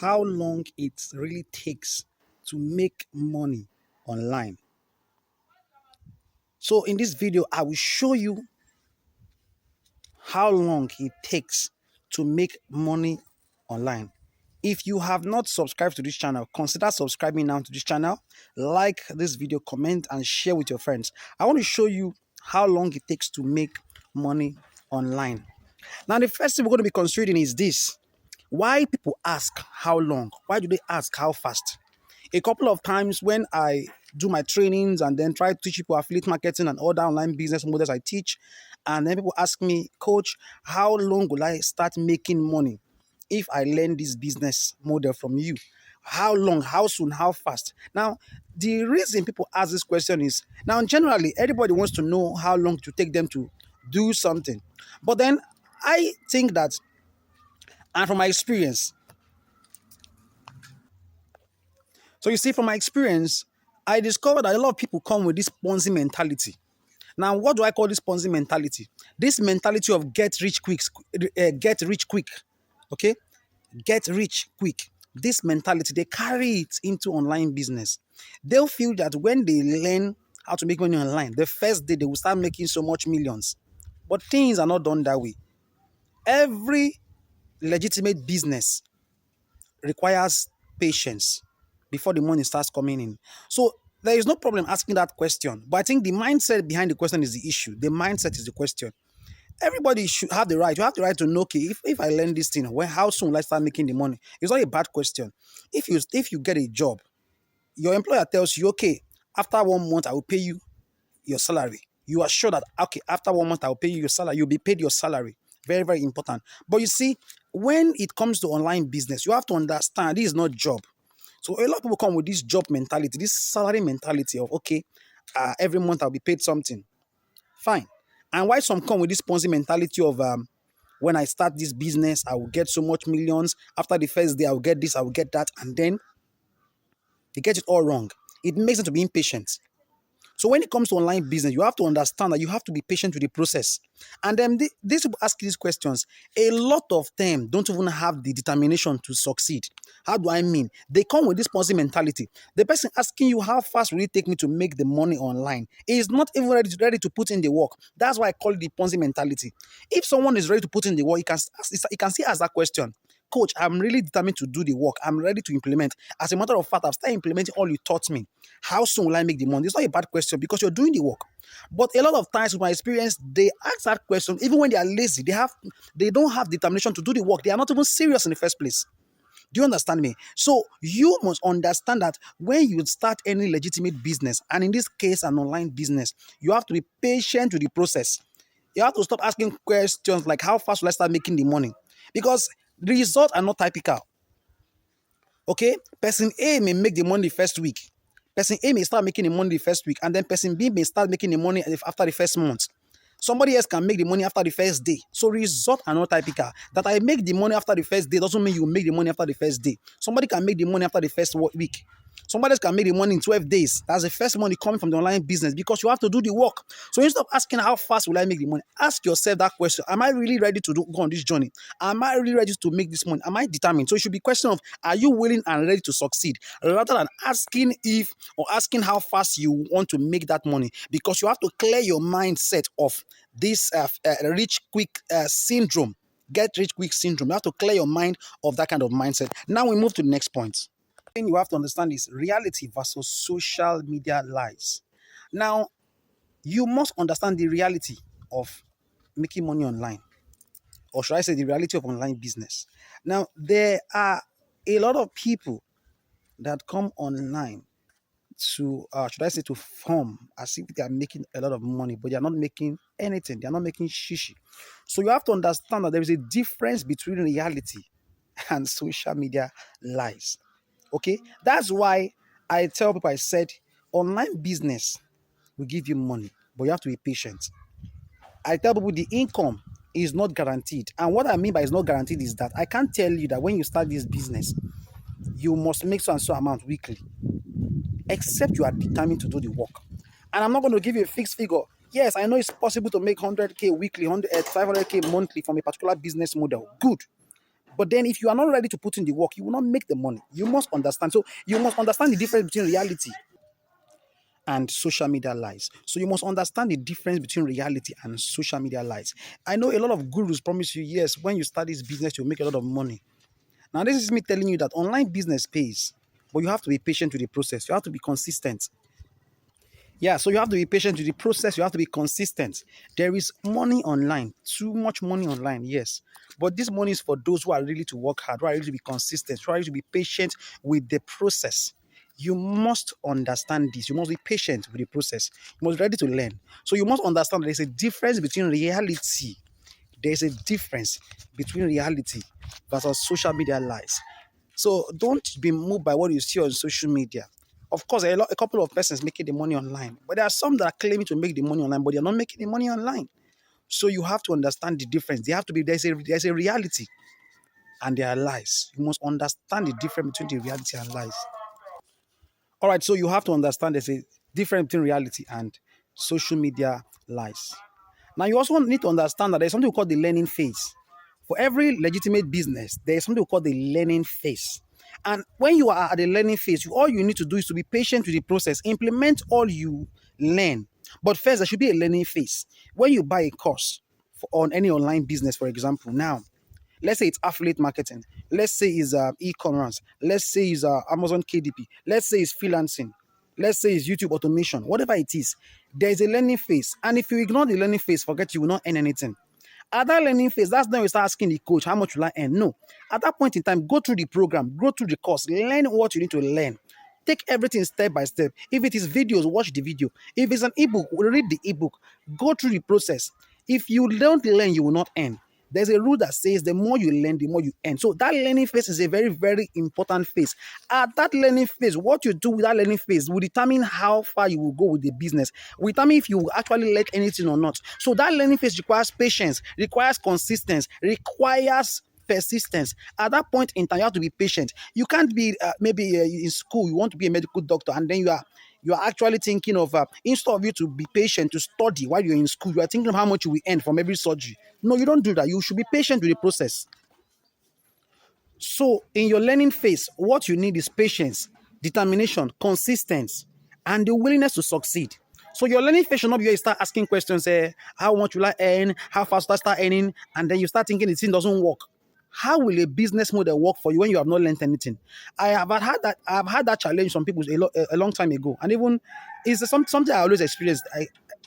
how long it really takes to make money online. So in this video, I will show you how long it takes to make money online. If you have not subscribed to this channel, consider subscribing now to this channel. Like this video, comment, and share with your friends. I want to show you how long it takes to make money online. Now, the first thing we're going to be considering is this. Why people ask how long? Why do they ask how fast? A couple of times when I do my trainings and then try to teach people affiliate marketing and other online business models I teach, and then people ask me, Coach, how long will I start making money if I learn this business model from you? How long, how soon, how fast? Now, the reason people ask this question is, now generally, everybody wants to know how long to take them to do something. But then I think that, and from my experience, so you see, from my experience, I discovered that a lot of people come with this Ponzi mentality. Now, what do I call this Ponzi mentality? This mentality of get rich quick, okay? Get rich quick. This mentality, they carry it into online business. They'll feel that when they learn how to make money online, the first day they will start making so much millions. But things are not done that way. Every legitimate business requires patience before the money starts coming in. So there is no problem asking that question. But I think the mindset behind the question is the issue. The mindset is the question. Everybody should have the right. You have the right to know, okay, if I learn this thing, how soon will I start making the money? It's not a bad question. If you get a job, your employer tells you, okay, after 1 month, I will pay you your salary. You are sure that, okay, after 1 month, I'll pay you your salary. You'll be paid your salary. Very, very important. But you see, when it comes to online business, you have to understand this is not job. So a lot of people come with this job mentality, this salary mentality of, okay, every month I'll be paid something. Fine. And why some come with this Ponzi mentality of, when I start this business, I will get so much millions. After the first day, I will get this, I will get that. And then they get it all wrong. It makes them to be impatient. So when it comes to online business, you have to understand that you have to be patient with the process. And then these people ask these questions. A lot of them don't even have the determination to succeed. How do I mean? They come with this Ponzi mentality. The person asking you how fast will it take me to make the money online is not even ready to put in the work. That's why I call it the Ponzi mentality. If someone is ready to put in the work, he can still ask that question. Coach, I'm really determined to do the work. I'm ready to implement. As a matter of fact, I've started implementing all you taught me. How soon will I make the money? It's not a bad question because you're doing the work. But a lot of times, with my experience, they ask that question even when they are lazy. They don't have determination to do the work. They are not even serious in the first place. Do you understand me? So you must understand that when you start any legitimate business, and in this case, an online business, you have to be patient with the process. You have to stop asking questions like, how fast will I start making the money? Because the results are not typical. Okay? Person A may make the money the first week. Person A may start making the money the first week, and then person B may start making the money after the first month. Somebody else can make the money after the first day. So results are not typical. That I make the money after the first day doesn't mean you make the money after the first day. Somebody can make the money after the first week. Somebody else can make the money in 12 days. That's the first money coming from the online business because you have to do the work. So instead of asking how fast will I make the money, ask yourself that question. Am I really ready to go on this journey? Am I really ready to make this money? Am I determined? So it should be a question of, are you willing and ready to succeed? Rather than asking if or asking how fast you want to make that money, because you have to clear your mindset of this rich quick syndrome. Get rich quick syndrome. You have to clear your mind of that kind of mindset. Now we move to the next point. Thing you have to understand is reality versus social media lies. Now, you must understand the reality of making money online, or should I say the reality of online business. Now, there are a lot of people that come online to, should I say, to form as if they are making a lot of money, but they are not making anything. They are not making shishi. So you have to understand that there is a difference between reality and social media lies. Okay, that's why I tell people, I said, online business will give you money, but you have to be patient. I tell people the income is not guaranteed. And what I mean by it's not guaranteed is that I can't tell you that when you start this business, you must make so and so amount weekly, except you are determined to do the work. And I'm not going to give you a fixed figure. Yes, I know it's possible to make 100K weekly, 500K monthly from a particular business model. Good. But then if you are not ready to put in the work, you will not make the money. You must understand. So you must understand the difference between reality and social media lies. So you must understand the difference between reality and social media lies. I know a lot of gurus promise you, yes, when you start this business, you'll make a lot of money. Now, this is me telling you that online business pays, but you have to be patient with the process. You have to be consistent. Yeah, so you have to be patient with the process. You have to be consistent. There is money online, too much money online, yes. But this money is for those who are really to work hard, who are really to be consistent, who are really to be patient with the process. You must understand this. You must be patient with the process. You must be ready to learn. So you must understand that there's a difference between reality. There's a difference between reality versus social media lies. So don't be moved by what you see on social media. Of course, a couple of persons making the money online, but there are some that are claiming to make the money online, but they're not making the money online. So you have to understand the difference. They have to be there's a reality and there are lies. You must understand the difference between the reality and lies. All right, so you have to understand there's a difference between reality and social media lies. Now, you also need to understand that there's something we call the learning phase. For every legitimate business, there is something we call the learning phase. And when you are at the learning phase, all you need to do is to be patient with the process, implement all you learn. But first, there should be a learning phase. When you buy a course on any online business, for example, now, let's say it's affiliate marketing, let's say it's e-commerce, let's say it's Amazon KDP, let's say it's freelancing, let's say it's YouTube automation, whatever it is, there's a learning phase. And if you ignore the learning phase, forget, you will not earn anything. At that learning phase, that's when you start asking the coach, how much will I earn? No. At that point in time, go through the program, go through the course, learn what you need to learn. Take everything step by step. If it is videos, watch the video. If it's an ebook, read the ebook. Go through the process. If you don't learn, you will not earn. There's a rule that says the more you learn, the more you earn. So that learning phase is a very, very important phase. At that learning phase, what you do with that learning phase will determine how far you will go with the business, will determine if you will actually like anything or not. So that learning phase requires patience, requires consistency, requires persistence. At that point in time, you have to be patient. You can't be maybe in school, you want to be a medical doctor, and then you are actually thinking of instead of you to be patient to study while you're in school, you are thinking of how much you will earn from every surgery. No, you don't do that. You should be patient with the process. So in your learning phase, what you need is patience, determination, consistency, and the willingness to succeed. So your learning phase should not be where you start asking questions, how much will I earn, how fast do I start earning, and then you start thinking the thing doesn't work. How will a business model work for you when you have not learned anything? I've had that challenge from people a long time ago, and even it's something I always experienced.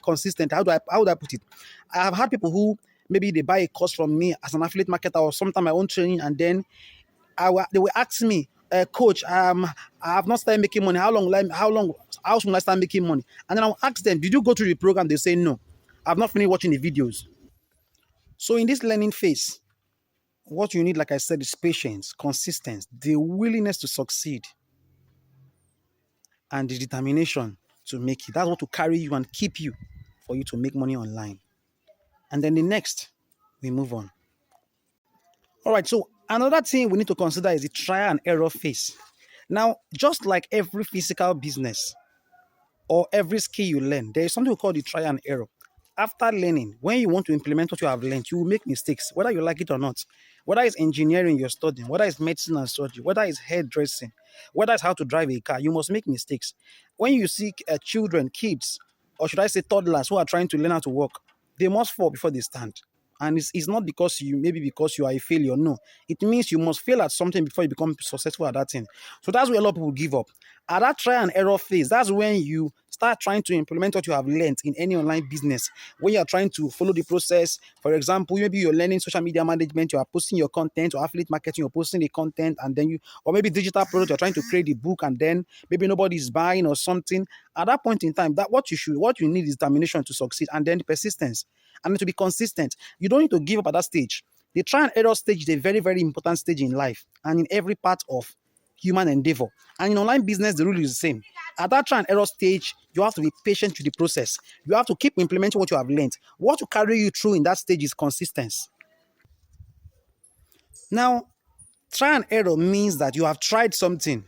Consistent. How would I put it? I have had people who maybe they buy a course from me as an affiliate marketer or sometimes my own training, and then they will ask me, coach, I have not started making money. How soon will I start making money? And then I'll ask them, did you go through the program? They say no. I've not finished watching the videos. So in this learning phase, what you need, like I said, is patience, consistency, the willingness to succeed, and the determination to make it. That's what will carry you and keep you for you to make money online. And then the next, we move on. All right, so another thing we need to consider is the trial and error phase. Now, just like every physical business or every skill you learn, there is something we call the trial and error. After learning, when you want to implement what you have learned, you will make mistakes, whether you like it or not. Whether it's engineering you're studying, whether it's medicine and surgery, whether it's hairdressing, whether it's how to drive a car, you must make mistakes. When you see children, kids, or should I say toddlers who are trying to learn how to walk, they must fall before they stand. And it's not because maybe because you are a failure. No, it means you must fail at something before you become successful at that thing. So that's where a lot of people give up. At that trial and error phase, that's when you start trying to implement what you have learned in any online business. When you are trying to follow the process, for example, maybe you're learning social media management, you are posting your content, or affiliate marketing, you're posting the content, and then or maybe digital product, you're trying to create the book, and then maybe nobody's buying or something. At that point in time, what you need is determination to succeed, and then persistence, and then to be consistent. You don't need to give up at that stage. The try and error stage is a very, very important stage in life and in every part of human endeavor. And in online business, the rule is the same. At that try and error stage, you have to be patient with the process. You have to keep implementing what you have learned. What will carry you through in that stage is consistency. Now, try and error means that you have tried something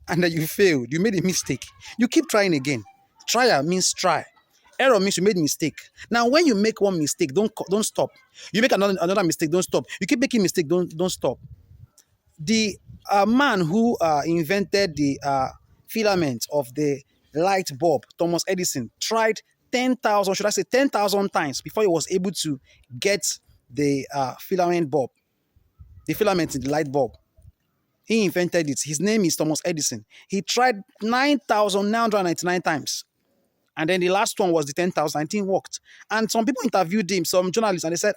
and then you failed. You made a mistake. You keep trying again. Trial means try. Error means you made mistake. Now, when you make one mistake, don't stop. You make another mistake, don't stop. You keep making mistake, don't stop. The man who invented the filament of the light bulb, Thomas Edison, tried 10,000, should I say 10,000 times before he was able to get the filament in the light bulb. He invented it. His name is Thomas Edison. He tried 9,999 times. And then the last one was the 10,000. I think worked. And some people interviewed him, some journalists, and they said,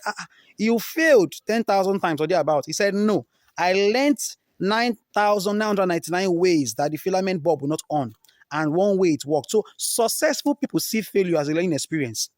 you failed 10,000 times or thereabout. He said, no, I learned 9,999 ways that the filament bulb will not on. And one way it worked. So successful people see failure as a learning experience.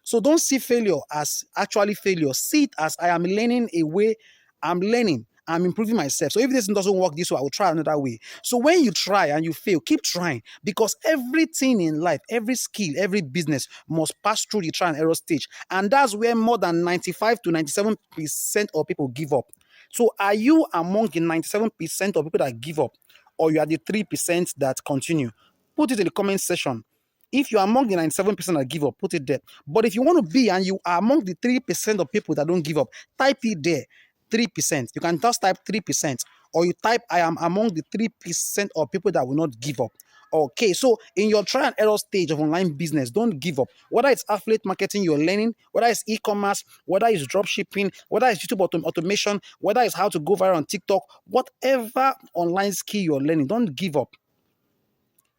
So don't see failure as actually failure. See it as I am learning a way. I'm learning. I'm improving myself. So if this doesn't work this way, I will try another way. So when you try and you fail, keep trying, because everything in life, every skill, every business must pass through the try and error stage. And that's where more than 95 to 97% of people give up. So are you among the 97% of people that give up, or you are the 3% that continue? Put it in the comment section. If you are among the 97% that give up, put it there. But if you want to be and you are among the 3% of people that don't give up, type it there. 3%. You can just type 3%, or you type I am among the 3% of people that will not give up. Okay, so in your try and error stage of online business, don't give up. Whether it's affiliate marketing you're learning, whether it's e-commerce, whether it's drop shipping, whether it's YouTube automation, whether it's how to go viral on TikTok, whatever online skill you're learning, don't give up.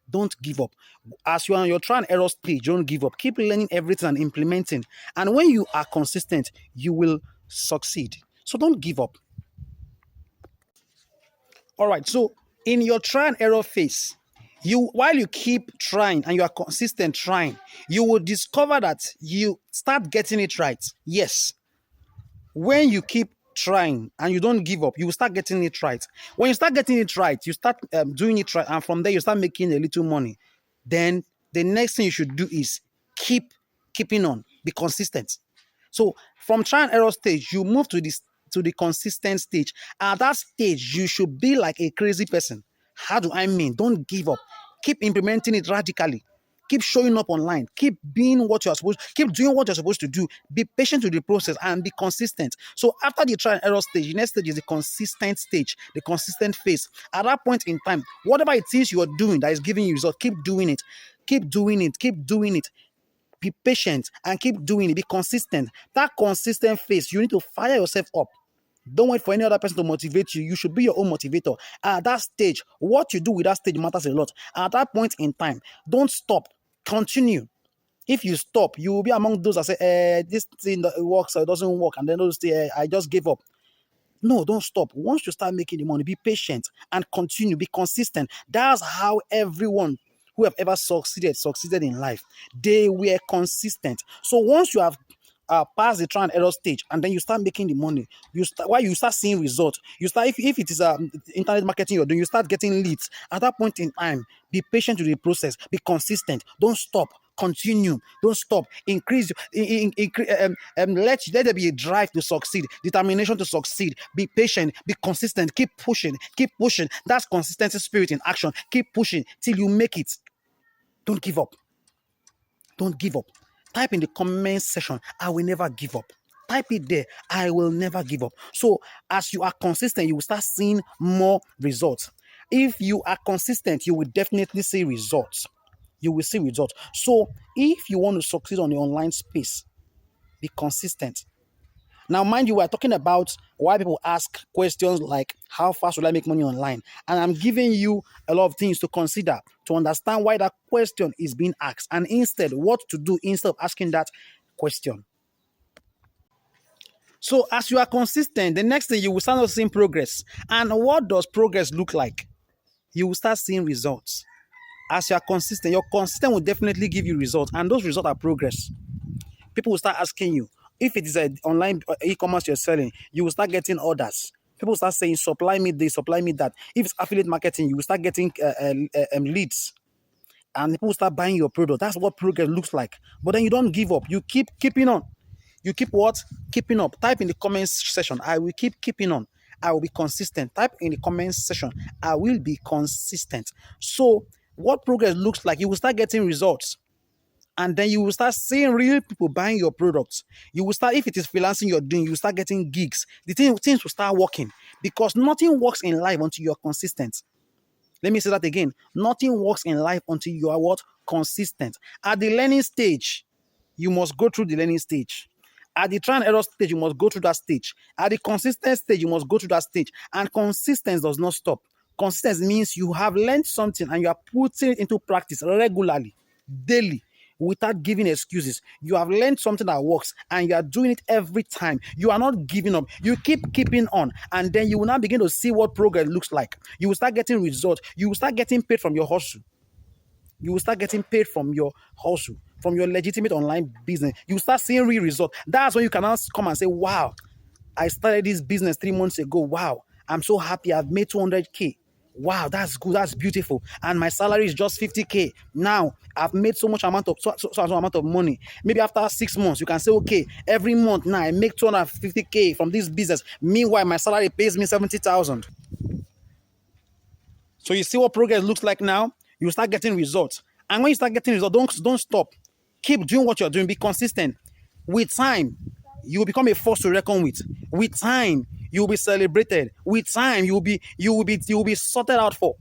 Don't give up. As you are on your try and error stage, don't give up. Keep learning everything and implementing. And when you are consistent, you will succeed. So don't give up. All right. So in your try and error phase, while you keep trying and you are consistent trying, you will discover that you start getting it right. Yes. When you keep trying and you don't give up, you will start getting it right. When you start getting it right, you start doing it right, and from there you start making a little money. Then the next thing you should do is keeping on, be consistent. So from try and error stage, you move to the consistent stage. At that stage, you should be like a crazy person. How do I mean? Don't give up. Keep implementing it radically. Keep showing up online. Keep being what you're supposed. Keep doing what you're supposed to do. Be patient with the process and be consistent. So after the try and error stage, the next stage is the consistent stage, the consistent phase. At that point in time, whatever it is you are doing that is giving you results, keep doing it. Keep doing it. Keep doing it. Be patient and keep doing it. Be consistent. That consistent phase, you need to fire yourself up. Don't wait for any other person to motivate you. You should be your own motivator. At that stage, what you do with that stage matters a lot. At that point in time, don't stop. Continue. If you stop, you will be among those that say, this thing works or it doesn't work, and then those say, I just gave up. No, don't stop. Once you start making the money, be patient and continue. Be consistent. That's how everyone who have ever succeeded in life. They were consistent. So once you have passed the try and error stage, and then you start making the money, you start seeing results. You start if it is internet marketing you're doing, you start getting leads. At that point in time, be patient with the process. Be consistent. Don't stop. Continue. Don't stop. Increase. Let there be a drive to succeed, determination to succeed. Be patient. Be consistent. Keep pushing. Keep pushing. That's consistency spirit in action. Keep pushing till you make it. Don't give up. Don't give up. Type in the comment section, I will never give up. Type it there, I will never give up. So as you are consistent, you will start seeing more results. If you are consistent, you will definitely see results. You will see results. So if you want to succeed on the online space, be consistent. Now, mind you, we're talking about why people ask questions like, how fast will I make money online? And I'm giving you a lot of things to consider to understand why that question is being asked, and instead, what to do instead of asking that question. So as you are consistent, the next thing you will start seeing progress. And what does progress look like? You will start seeing results. As you are consistent, your consistent will definitely give you results, and those results are progress. People will start asking you. If it is an online e-commerce you're selling, you will start getting orders. People will start saying, supply me this, supply me that. If it's affiliate marketing, you will start getting leads. And people will start buying your product. That's what progress looks like. But then you don't give up. You keep keeping on. You keep what? Keeping up. Type in the comments section, I will keep keeping on. I will be consistent. Type in the comments section, I will be consistent. So what progress looks like, you will start getting results. And then you will start seeing real people buying your products. You will start, if it is freelancing you're doing, you will start getting gigs. Things will start working, because nothing works in life until you're consistent. Let me say that again. Nothing works in life until you are what? Consistent. At the learning stage, you must go through the learning stage. At the try and error stage, you must go through that stage. At the consistent stage, you must go through that stage. And consistency does not stop. Consistency means you have learned something and you are putting it into practice regularly, daily, without giving excuses. You have learned something that works and you are doing it every time. You are not giving up. You keep keeping on, and then you will now begin to see what progress looks like. You will start getting results. You will start getting paid from your hustle. You will start getting paid from your hustle, from your legitimate online business. You will start seeing real results. That's when you can now come and say, wow, I started this business 3 months ago. Wow, I'm so happy. I've made 200K. Wow, that's good. That's beautiful. And my salary is just 50K. Now I've made so much amount of amount of money. Maybe after 6 months, you can say, okay, every month now I make 250K from this business. Meanwhile, my salary pays me 70,000. So you see what progress looks like now? You start getting results. And when you start getting results, don't stop. Keep doing what you're doing. Be consistent. With time, you will become a force to reckon with. With time, you will be celebrated. With time, you will be sorted out for.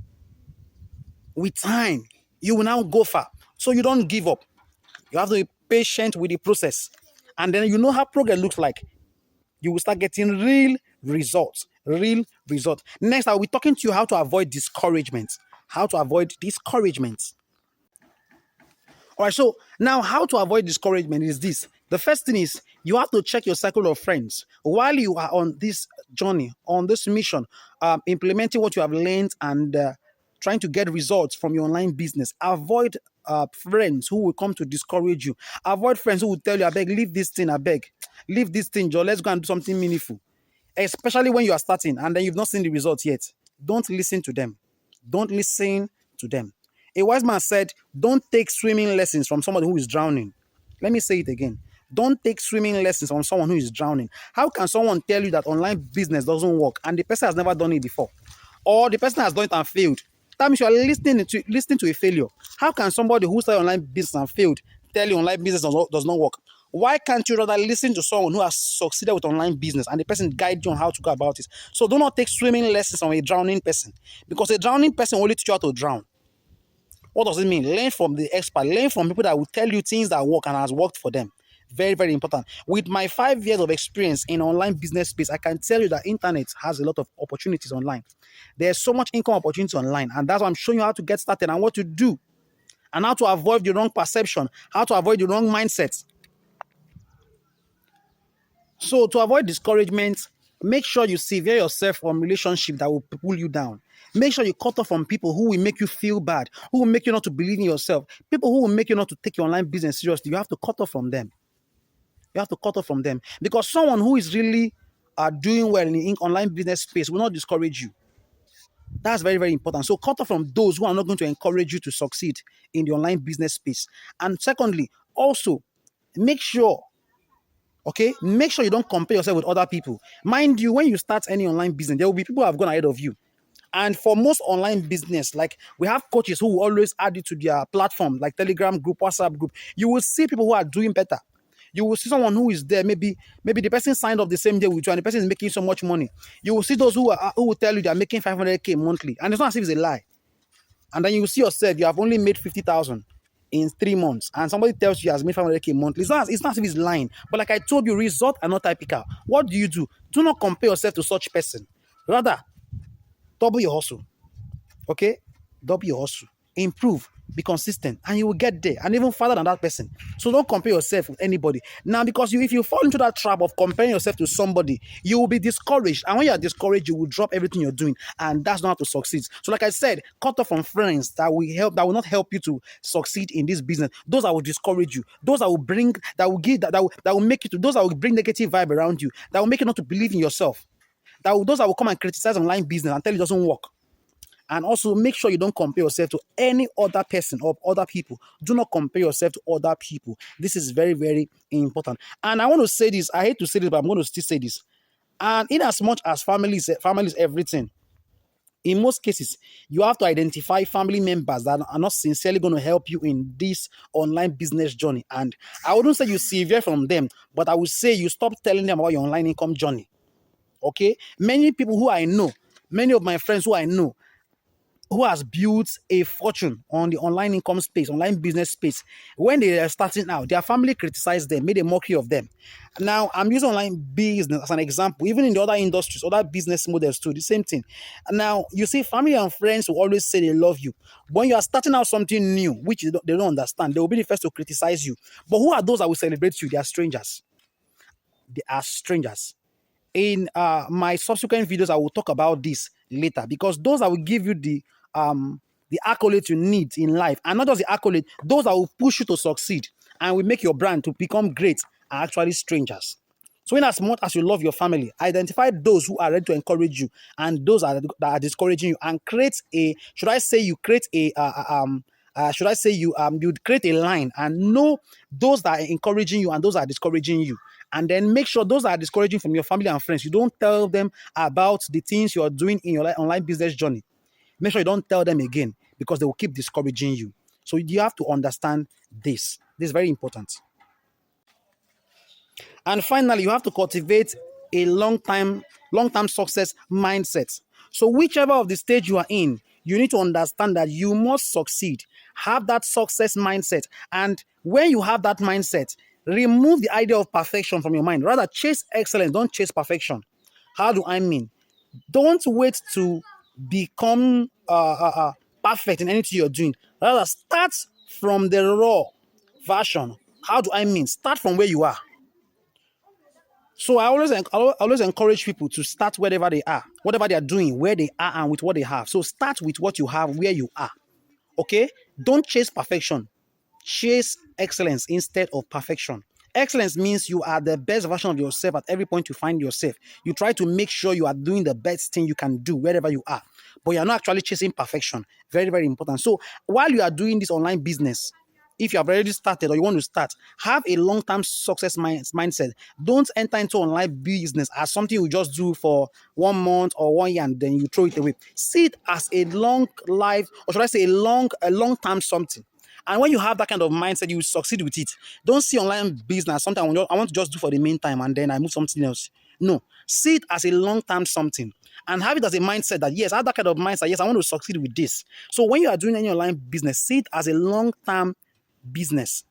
With time, you will now go far. So you don't give up. You have to be patient with the process. And then you know how progress looks like. You will start getting real results. Real results. Next, I'll be talking to you how to avoid discouragement. How to avoid discouragement. All right, so now how to avoid discouragement is this. The first thing is you have to check your circle of friends while you are on this journey, on this mission, implementing what you have learned and trying to get results from your online business. Avoid friends who will come to discourage you. Avoid friends who will tell you, I beg, leave this thing, I beg, leave this thing, Joe, let's go and do something meaningful. Especially when you are starting and then you've not seen the results yet. Don't listen to them. Don't listen to them. A wise man said, don't take swimming lessons from somebody who is drowning. Let me say it again. Don't take swimming lessons from someone who is drowning. How can someone tell you that online business doesn't work and the person has never done it before? Or the person has done it and failed? That means you are listening to a failure. How can somebody who started online business and failed tell you online business does not work? Why can't you rather listen to someone who has succeeded with online business and the person guide you on how to go about it? So do not take swimming lessons from a drowning person, because a drowning person only teach you how to drown. What does it mean? Learn from the expert. Learn from people that will tell you things that work and has worked for them. Very, very important. With my 5 years of experience in online business space, I can tell you that internet has a lot of opportunities online. There's so much income opportunity online, and that's why I'm showing you how to get started and what to do, and how to avoid the wrong perception, how to avoid the wrong mindset. So to avoid discouragement, make sure you sever yourself from relationships that will pull you down. Make sure you cut off from people who will make you feel bad, who will make you not to believe in yourself, people who will make you not to take your online business seriously. You have to cut off from them. You have to cut off from them, because someone who is really doing well in the online business space will not discourage you. That's very, very important. So cut off from those who are not going to encourage you to succeed in the online business space. And secondly, also make sure, okay, make sure you don't compare yourself with other people. Mind you, when you start any online business, there will be people who have gone ahead of you. And for most online business, like we have coaches who will always add it to their platform, like Telegram group, WhatsApp group. You will see people who are doing better. You will see someone who is there. Maybe the person signed up the same day with you, and the person is making so much money. You will see those who will tell you they are making 500K monthly, and it's not as if it's a lie. And then you will see yourself, you have only made 50,000 in 3 months, and somebody tells you has made 500K monthly. It's not as if it's lying. But like I told you, results are not typical. What do? Do not compare yourself to such person. Rather, double your hustle. Okay? Double your hustle. Improve. Be consistent. And you will get there. And even further than that person. So don't compare yourself with anybody. Now, because if you fall into that trap of comparing yourself to somebody, you will be discouraged. And when you are discouraged, you will drop everything you're doing. And that's not how to succeed. So like I said, cut off from friends that will not help you to succeed in this business. Those that will discourage you. Those that will bring, that will make you to, those that will bring negative vibe around you. That will make you not to believe in yourself. Those that will come and criticize online business and tell you it doesn't work. And also make sure you don't compare yourself to any other person or other people. Do not compare yourself to other people. This is very, very important. And I want to say this. I hate to say this, but I'm going to still say this. And in as much as family is everything, In most cases, you have to identify family members that are not sincerely going to help you in this online business journey. And I wouldn't say you severe from them, but I would say you stop telling them about your online income journey. Okay? Many people who I know, many of my friends who I know, who has built a fortune on the online income space, online business space, when they are starting out, their family criticized them, made a mockery of them. Now, I'm using online business as an example, even in the other industries, other business models too, the same thing. Now, you see, family and friends will always say they love you. But when you are starting out something new, which they don't understand, they will be the first to criticize you. But who are those that will celebrate you? They are strangers. They are strangers. In my subsequent videos, I will talk about this later, because those that will give you the accolades you need in life, and not just the accolade, those that will push you to succeed and will make your brand to become great, are actually strangers. So, in as much as you love your family, identify those who are ready to encourage you and those that are discouraging you, and create a, should I say, you create a should I say you create a line and know those that are encouraging you and those that are discouraging you, and then make sure those that are discouraging from your family and friends, you don't tell them about the things you are doing in your online business journey. Make sure you don't tell them again, because they will keep discouraging you. So you have to understand this. This is very important. And finally, you have to cultivate a long-term success mindset. So whichever of the stage you are in, you need to understand that you must succeed. Have that success mindset. And when you have that mindset, remove the idea of perfection from your mind. Rather, chase excellence, don't chase perfection. How do I mean? Don't wait to become perfect in anything you're doing. Rather, start from the raw version. How do I mean? Start from where you are. So I always encourage people to start wherever they are, whatever they are doing, where they are, and with what they have. So start with what you have, where you are. Okay? Don't chase perfection. Chase excellence instead of perfection. Excellence means you are the best version of yourself at every point you find yourself. You try to make sure you are doing the best thing you can do wherever you are, but you're not actually chasing perfection. Very, very important. So while you are doing this online business, if you have already started or you want to start, have a long-term success mindset. Don't enter into online business as something you just do for 1 month or 1 year and then you throw it away. See it as a long life, or should I say a long-term something. And when you have that kind of mindset, you will succeed with it. Don't see online business as something I want to just do for the meantime and then I move something else. No, see it as a long-term something, and have it as a mindset that, yes, I have that kind of mindset. Yes, I want to succeed with this. So when you are doing any online business, see it as a long-term business.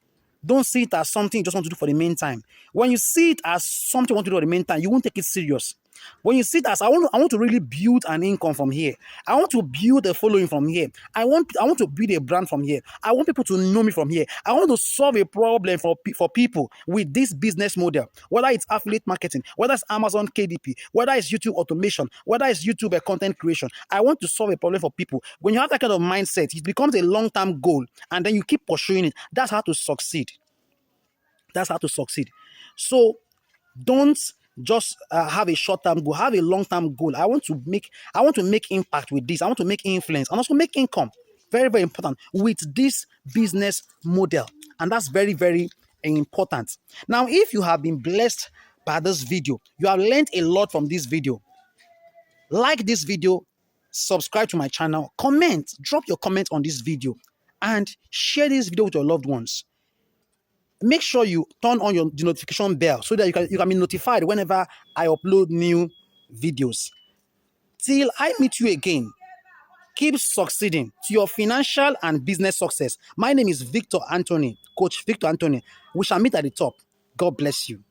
Don't see it as something you just want to do for the meantime. When you see it as something you want to do for the meantime, you won't take it serious. When you see it as I want to really build an income from here. I want to build a following from here. I want to build a brand from here. I want people to know me from here. I want to solve a problem for people with this business model. Whether it's affiliate marketing, whether it's Amazon KDP, whether it's YouTube automation, whether it's YouTube content creation. I want to solve a problem for people. When you have that kind of mindset, it becomes a long-term goal, and then you keep pursuing it. That's how to succeed. That's how to succeed. So don't just have a short-term goal, have a long-term goal. I want to make impact with this. I want to make influence and also make income. Very, very important with this business model. And that's very, very important. Now, if you have been blessed by this video, you have learned a lot from this video, like this video, subscribe to my channel, comment, drop your comment on this video, and share this video with your loved ones. Make sure you turn on the notification bell so that you can be notified whenever I upload new videos. Till I meet you again, keep succeeding to your financial and business success. My name is Victor Anthony, Coach Victor Anthony. We shall meet at the top. God bless you.